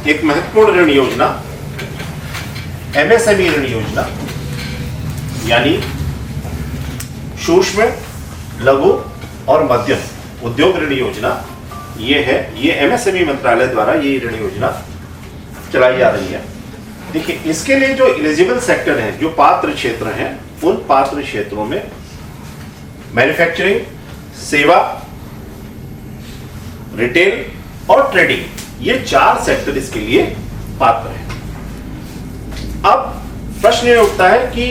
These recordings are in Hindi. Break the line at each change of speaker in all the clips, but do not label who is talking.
एक महत्वपूर्ण ऋण योजना एमएसएमई ऋण योजना यानी सूक्ष्म, लघु और मध्यम उद्योग ऋण योजना ये है। ये एमएसएमई मंत्रालय द्वारा ये ऋण योजना चलाई जा रही है। देखिए, इसके लिए जो एलिजिबल सेक्टर है, जो पात्र क्षेत्र हैं, उन पात्र क्षेत्रों में मैन्युफैक्चरिंग, सेवा, रिटेल और ट्रेडिंग, ये 4 सेक्टर इसके लिए पात्र हैं। अब प्रश्न ये उठता है कि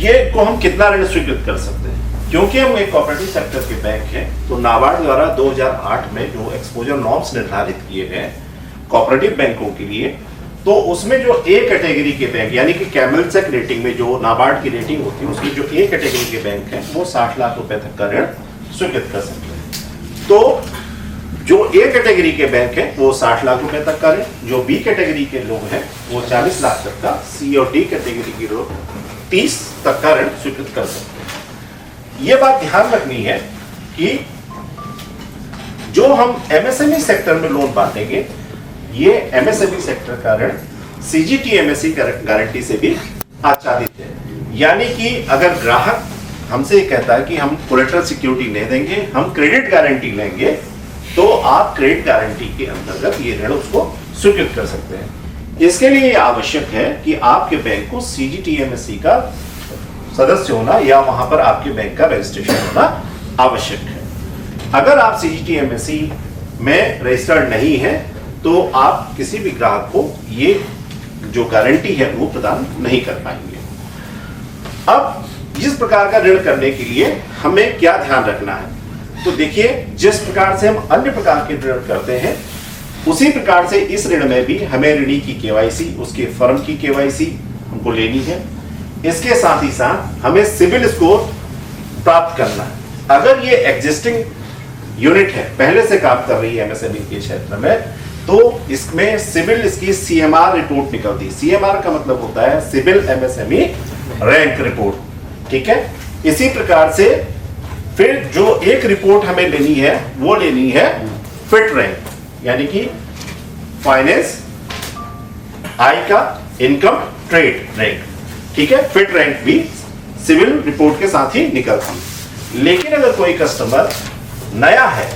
ये को हम कितना ऋण स्वीकृत कर सकते हैं। क्योंकि हम एक कोऑपरेटिव सेक्टर के बैंक हैं, तो नाबार्ड द्वारा 2008 में जो एक्सपोजर नॉर्म्स निर्धारित किए गए कोऑपरेटिव बैंकों के लिए, तो उसमें जो ए कैटेगरी के बैंक यानी कि कैमलसेक रेटिंग में जो नाबार्ड की रेटिंग होती है, उसकी जो ए कैटेगरी के बैंक हैं वो 60 लाख रुपए तक का ऋण स्वीकृत कर सकते हैं। तो जो ए कैटेगरी के बैंक हैं वो 60 लाख रुपए तक का ऋण, जो बी कैटेगरी के लोग हैं वो 40 लाख तक का, सी और डी कैटेगरी के लोग 30 तक का ऋण स्वीकृत कर सकते हैं। ये बात ध्यान रखनी है कि जो हम एमएसएमई सेक्टर में लोन बांटेंगे, ये एमएसएमई सेक्टर का ऋण सीजीटीएमएसई गारंटी से भी आच्छादित है। यानी कि अगर ग्राहक हमसे कहता है कि हम कोलेटरल सिक्योरिटी नहीं देंगे, हम क्रेडिट गारंटी लेंगे, तो आप क्रेडिट गारंटी के अंतर्गत ये ऋण उसको स्वीकृत कर सकते हैं। इसके लिए आवश्यक है कि आपके बैंक को सीजीटीएमएसई का सदस्य होना या वहां पर आपके बैंक का रजिस्ट्रेशन होना आवश्यक है। अगर आप सीजीटीएमएसई में रजिस्टर्ड नहीं है तो आप किसी भी ग्राहक को ये जो गारंटी है वो प्रदान नहीं कर पाएंगे। अब इस प्रकार का ऋण करने के लिए हमें क्या ध्यान रखना है, तो देखिए, जिस प्रकार से हम अन्य प्रकार के ऋण करते हैं उसी प्रकार से इस ऋण में भी हमें ऋणी की केवाईसी, उसके फर्म की केवाईसी हमको लेनी है। इसके साथ ही साथ हमें सिबिल स्कोर प्राप्त करना है। अगर ये एग्जिस्टिंग यूनिट है, पहले से काम कर रही है एमएसएमई के क्षेत्र में, तो इसमें सिबिल इसकी सीएमआर रिपोर्ट निकलती है। सीएमआर का मतलब होता है सिबिल एमएसएमई रैंक रिपोर्ट, ठीक है। इसी प्रकार से फिर जो एक रिपोर्ट हमें लेनी है वो लेनी है फिट रैंक, यानी कि फाइनेंस, आय का, इनकम, ट्रेड रैंक, ठीक है। फिट रैंक भी सिविल रिपोर्ट के साथ ही निकलती। लेकिन अगर कोई कस्टमर नया है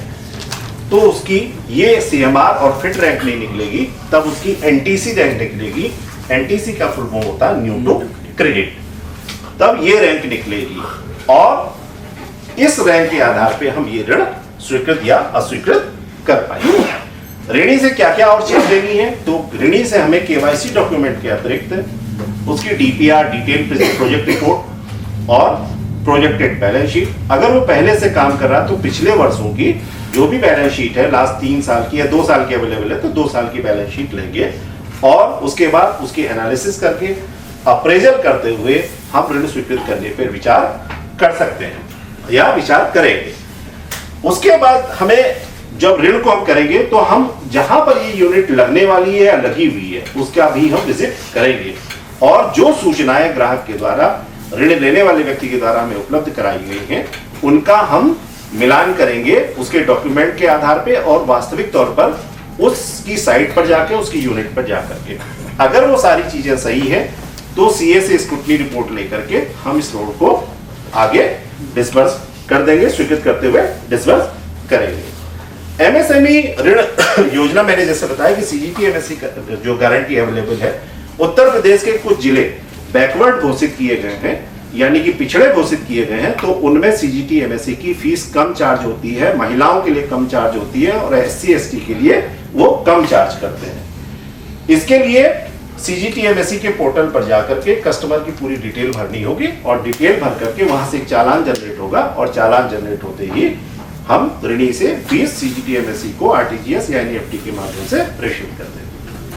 तो उसकी ये सीएमआर और फिट रैंक नहीं निकलेगी, तब उसकी एनटीसी रैंक निकलेगी। एनटीसी का फुल फॉर्म होता है न्यू टू क्रेडिट, तब ये रैंक निकलेगी और इस रैंक के आधार पे हम ये ऋण स्वीकृत या अस्वीकृत कर पाएंगे। ऋणी से क्या क्या और चीज लेनी है, तो ऋणी से हमें केवाईसी डॉक्यूमेंट के अतिरिक्त उसकी डीपीआर, डिटेल प्रोजेक्ट रिपोर्ट और प्रोजेक्टेड बैलेंस शीट। अगर वो पहले से काम कर रहा तो पिछले वर्षों की जो भी बैलेंस शीट है, लास्ट 3 साल की या 2 साल की अवेलेबल है तो 2 साल की बैलेंस शीट लेंगे और उसके बाद उसकी एनालिसिस करके अप्रेजल करते हुए हम ऋण स्वीकृत करने पर विचार कर सकते हैं या विचार करेंगे। उसके बाद हमें जब ऋण को हम करेंगे तो हम जहां पर ये यूनिट लगने वाली है या लगी हुई है उसका भी हम विजिट करेंगे और जो सूचनाएं ग्राहक के द्वारा, ऋण लेने वाले व्यक्ति के द्वारा हमें उपलब्ध कराई गई हैं उनका हम मिलान करेंगे उसके डॉक्यूमेंट के आधार पे और वास्तविक तौर पर उसकी साइट पर जाके, उसकी यूनिट पर जाकर के अगर वो सारी चीजें सही है तो सीए से स्क्रूटनी रिपोर्ट लेकर के हम इस लोन को आगे डिस्बर्स कर देंगे, स्वीकृत करते हुए डिस्बर्स करेंगे। एमएसएमई ऋण योजना मैंने जैसे बताया कि सीजीटीएमएसई का जो गारंटी अवेलेबल है, उत्तर प्रदेश के कुछ जिले बैकवर्ड घोषित किए गए हैं यानी कि पिछड़े घोषित किए गए हैं, तो उनमें सीजीटीएमएसई की फीस कम चार्ज होती है, महिलाओं के लिए कम चार्ज होती है और एससी एसटी के लिए वो कम चार्ज करते हैं। इसके लिए सीजीटीएमएसई के पोर्टल पर जाकर के कस्टमर की पूरी डिटेल भरनी होगी और डिटेल भर करके वहां से एक चालान जनरेट होगा और चालान जनरेट होते ही हम ऋणी से फीस सीजीटीएमएसई को आरटीजीएस या एनईएफटी के माध्यम से प्रेषित कर देंगे।